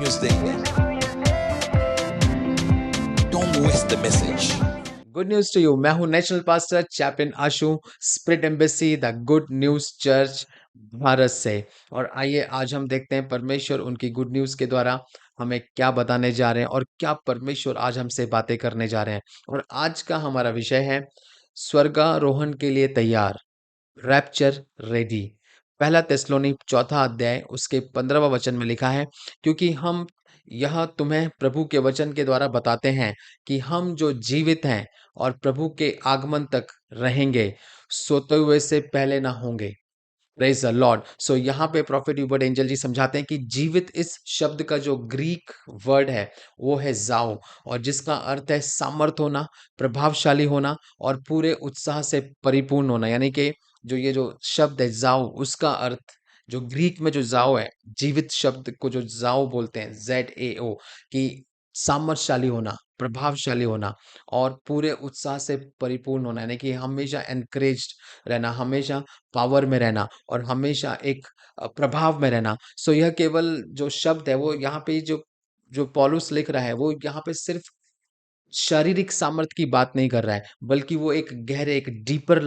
news देंगे. Don't waste the message. Good news to you. मैं हूं नेशनल पास्टर चैप्टन Ashu, spirit embassy the good news church Bharat से। और आइए आज हम देखते हैं परमेश्वर उनकी गुड न्यूज के द्वारा हमें क्या बताने जा रहे हैं और क्या परमेश्वर आज हमसे बातें करने जा रहे हैं। और आज का हमारा विषय है स्वर्गारोहण के लिए तैयार, रैप्चर रेडी। पहला तेस्सलोनी चौथा अध्याय उसके 15वां वचन में लिखा है, क्योंकि हम यह तुम्हें प्रभु के वचन के द्वारा बताते हैं कि हम जो जीवित हैं और प्रभु के आगमन तक रहेंगे, सोते हुए से पहले ना होंगे। Praise the Lord. सो यहाँ पे प्रॉफिट ह्यूबर्ट एंजल जी समझाते हैं कि जीवित इस शब्द का जो ग्रीक वर्ड है वो है जाओ, और जिसका अर्थ है सामर्थ होना, प्रभावशाली होना और पूरे उत्साह से परिपूर्ण होना। यानी कि जो ये जो शब्द है जाओ, उसका अर्थ जो ग्रीक में जो जाओ है, जीवित शब्द को जो जाओ बोलते हैं, ZAO, कि सामर्थशाली होना, प्रभावशाली होना और पूरे उत्साह से परिपूर्ण होना, यानी कि हमेशा एनकरेज्ड रहना, हमेशा पावर में रहना और हमेशा एक प्रभाव में रहना। सो यह केवल जो शब्द है वो यहाँ पे जो जो पौलुस लिख रहा है वो यहाँ पे सिर्फ शारीरिक सामर्थ्य की बात नहीं कर रहा है, बल्कि वो एक गहरे, एक डीपर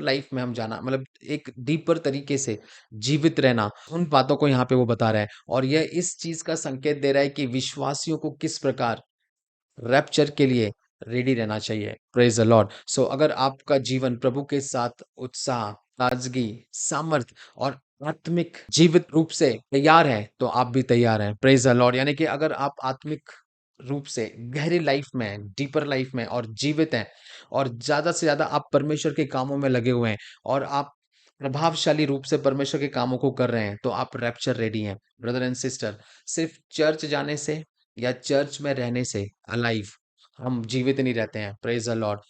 लाइफ में हम जाना, मतलब एक डीपर तरीके से जीवित रहना, उन बातों को यहाँ पे वो बता रहा है। और यह इस चीज का संकेत दे रहा है कि विश्वासियों को किस प्रकार रैप्चर के लिए रेडी रहना चाहिए। Praise the Lord. सो अगर आपका जीवन प्रभु के साथ उत्साह, ताजगी, सामर्थ और आत्मिक जीवित रूप से तैयार है, तो आप भी तैयार हैं। Praise the Lord. यानी कि अगर आप आत्मिक रूप से गहरी लाइफ में, डीपर लाइफ में और जीवित हैं और ज्यादा से ज्यादा आप परमेश्वर के कामों में लगे हुए हैं और आप प्रभावशाली रूप से परमेश्वर के कामों को कर रहे हैं, तो आप रैप्चर रेडी हैं। ब्रदर एंड सिस्टर, सिर्फ चर्च जाने से या चर्च में रहने से अलाइव हम जीवित नहीं रहते हैं। Praise the Lord.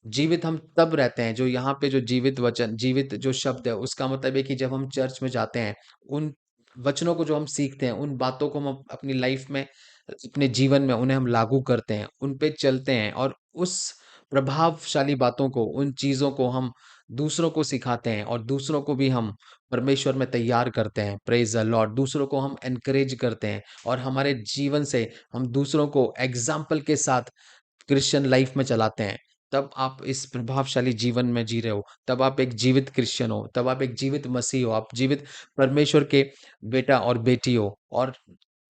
जीवित हम तब रहते हैं, जो यहाँ पे जो जीवित वचन, जीवित जो शब्द है, उसका मतलब है कि जब हम चर्च में जाते हैं, उन वचनों को जो हम सीखते हैं, उन बातों को हम अपनी लाइफ में, अपने जीवन में उन्हें हम लागू करते हैं, उन पे चलते हैं और उस प्रभावशाली बातों को, उन चीजों को हम दूसरों को सिखाते हैं और दूसरों को भी हम परमेश्वर में तैयार करते हैं। Praise the Lord. दूसरों को हम एनकरेज करते हैं और हमारे जीवन से हम दूसरों को एग्जाम्पल के साथ क्रिश्चियन लाइफ में चलाते हैं। तब आप इस प्रभावशाली जीवन में जी रहे हो, तब आप एक जीवित क्रिश्चियन हो, तब आप एक जीवित मसीह हो, आप जीवित परमेश्वर के बेटा और बेटी हो। और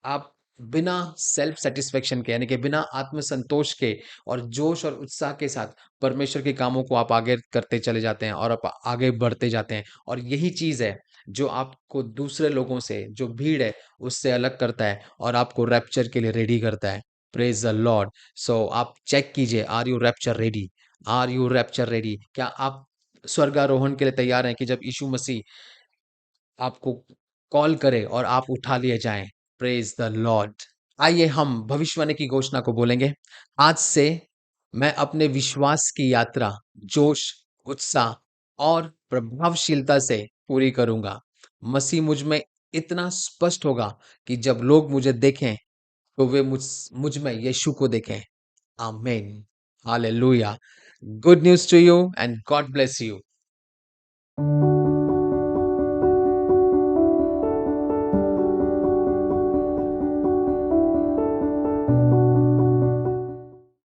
आप बिना सेल्फ सेटिस्फेक्शन के, यानी कि बिना आत्मसंतोष के और जोश और उत्साह के साथ परमेश्वर के कामों को आप आगे करते चले जाते हैं और आप आगे बढ़ते जाते हैं। और यही चीज है जो आपको दूसरे लोगों से, जो भीड़ है, उससे अलग करता है और आपको रैप्चर के लिए रेडी करता है। Praise the Lord. सो आप चेक कीजिए, are you rapture ready? Are you rapture ready? क्या आप स्वर्गारोहण के लिए तैयार हैं कि जब यीशु मसीह आपको कॉल करे और आप उठा लिए जाएं? Praise the Lord. आइए हम भविष्यवाणी की घोषणा को बोलेंगे। आज से मैं अपने विश्वास की यात्रा जोश, उत्साह और प्रभावशीलता से पूरी करूंगा। मसीह मुझ में इतना स्पष्ट होगा कि जब लोग मुझे देखें तो वे मुझ में यीशु को देखें। आमीन। हालेलुया। Good news to you and God bless you.